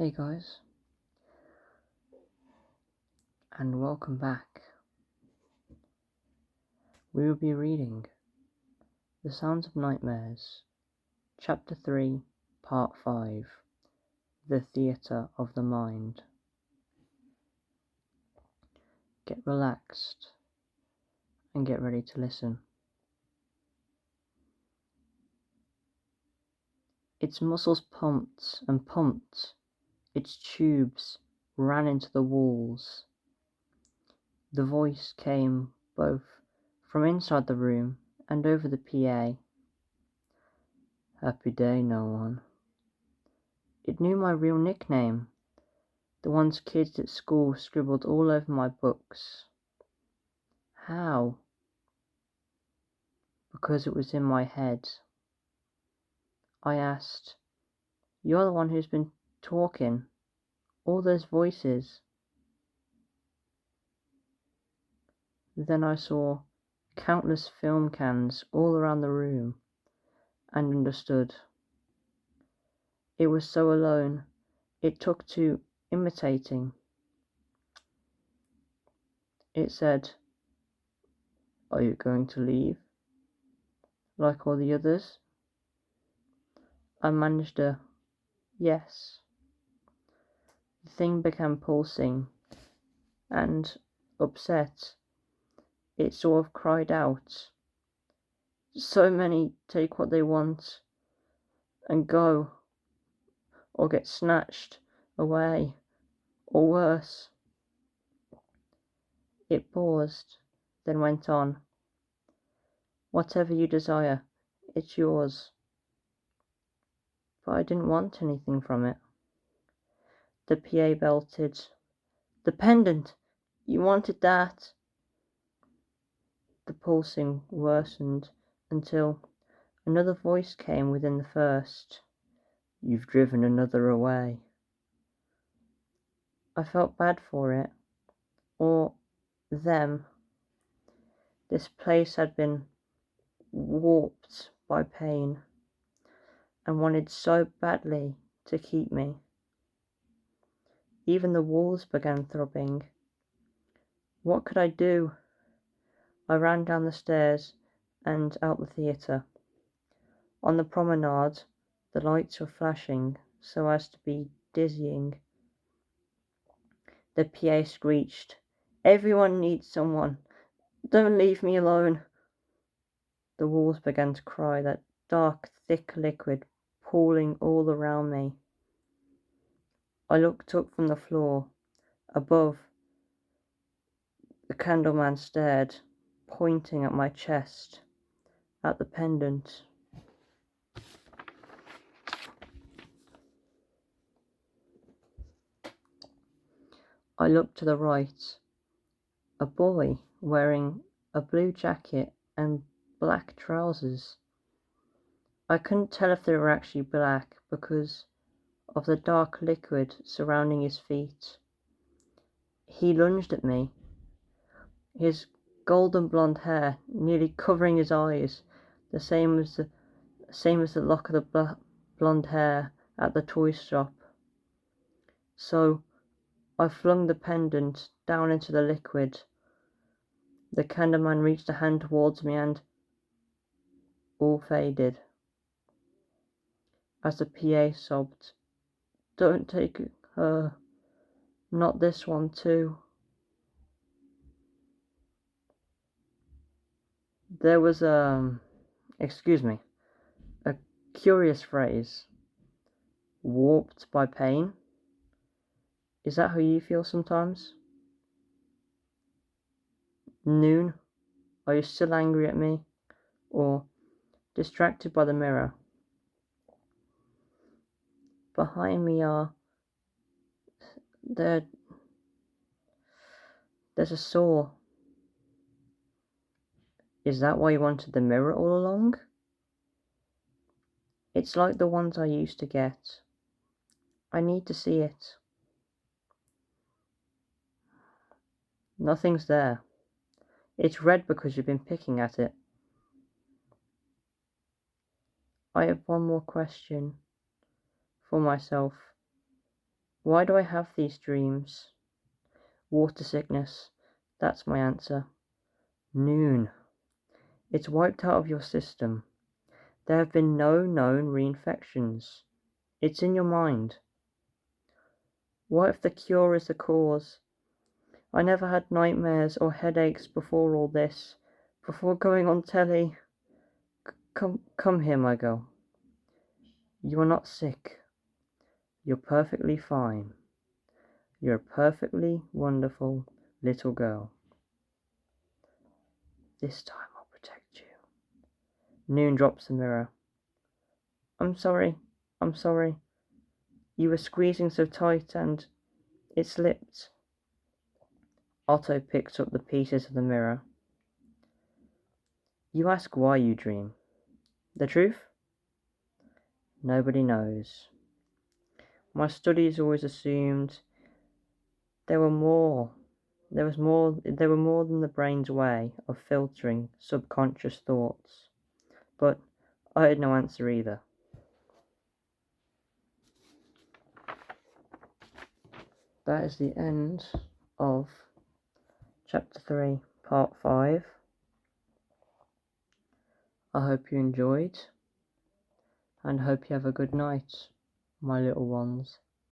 Hey guys, and welcome back. We will be reading The Sounds of Nightmares, Chapter 3, Part 5, The Theatre of the Mind. Get relaxed and get ready to listen. Its muscles pumped and pumped, its tubes ran into the walls. The voice came both from inside the room and over the PA. Happy day, no one. It knew my real nickname, the ones kids at school scribbled all over my books. How? Because it was in my head. I asked, "You're the one who's been talking, all those voices." Then I saw countless film cans all around the room and understood. It was so alone, it took to imitating. It said, "Are you going to leave, like all the others?" I managed a yes. The thing began pulsing, and, upset, it sort of cried out, "So many take what they want and go, or get snatched away, or worse." It paused, then went on, "Whatever you desire, it's yours." But I didn't want anything from it. The PA belted, "The pendant! You wanted that!" The pulsing worsened until another voice came within the first. "You've driven another away." I felt bad for it, or them. This place had been warped by pain and wanted so badly to keep me. Even the walls began throbbing. What could I do? I ran down the stairs and out the theatre. On the promenade, the lights were flashing so as to be dizzying. The PA screeched, "Everyone needs someone. Don't leave me alone." The walls began to cry, that dark, thick liquid pooling all around me. I looked up from the floor. Above, the candleman stared, pointing at my chest, at the pendant. I looked to the right. A boy wearing a blue jacket and black trousers. I couldn't tell if they were actually black because of the dark liquid surrounding his feet. He lunged at me, his golden blonde hair nearly covering his eyes, the same as the lock of the blonde hair at the toy shop. So I flung the pendant down into the liquid. The candleman reached a hand towards me and all faded. As the PA sobbed, "Don't take her, not this one too." There was excuse me, a curious phrase, warped by pain. Is that how you feel sometimes? Noon, are you still angry at me? Or distracted by the mirror? Behind me there's a saw. Is that why you wanted the mirror all along? It's like the ones I used to get. I need to see it. Nothing's there. It's red because you've been picking at it. I have one more question for myself. Why do I have these dreams? Water sickness, that's my answer. Noon. It's wiped out of your system. There have been no known reinfections. It's in your mind. What if the cure is the cause? I never had nightmares or headaches before all this, before going on telly. Come here, my girl. You are not sick. You're perfectly fine. You're a perfectly wonderful little girl. This time I'll protect you. Noon drops the mirror. I'm sorry. You were squeezing so tight and it slipped. Otto picks up the pieces of the mirror. You ask why you dream. The truth? Nobody knows. My studies always assumed there were more than the brain's way of filtering subconscious thoughts. But I had no answer either. That is the end of Chapter 3, Part 5. I hope you enjoyed, and hope you have a good night, my little ones.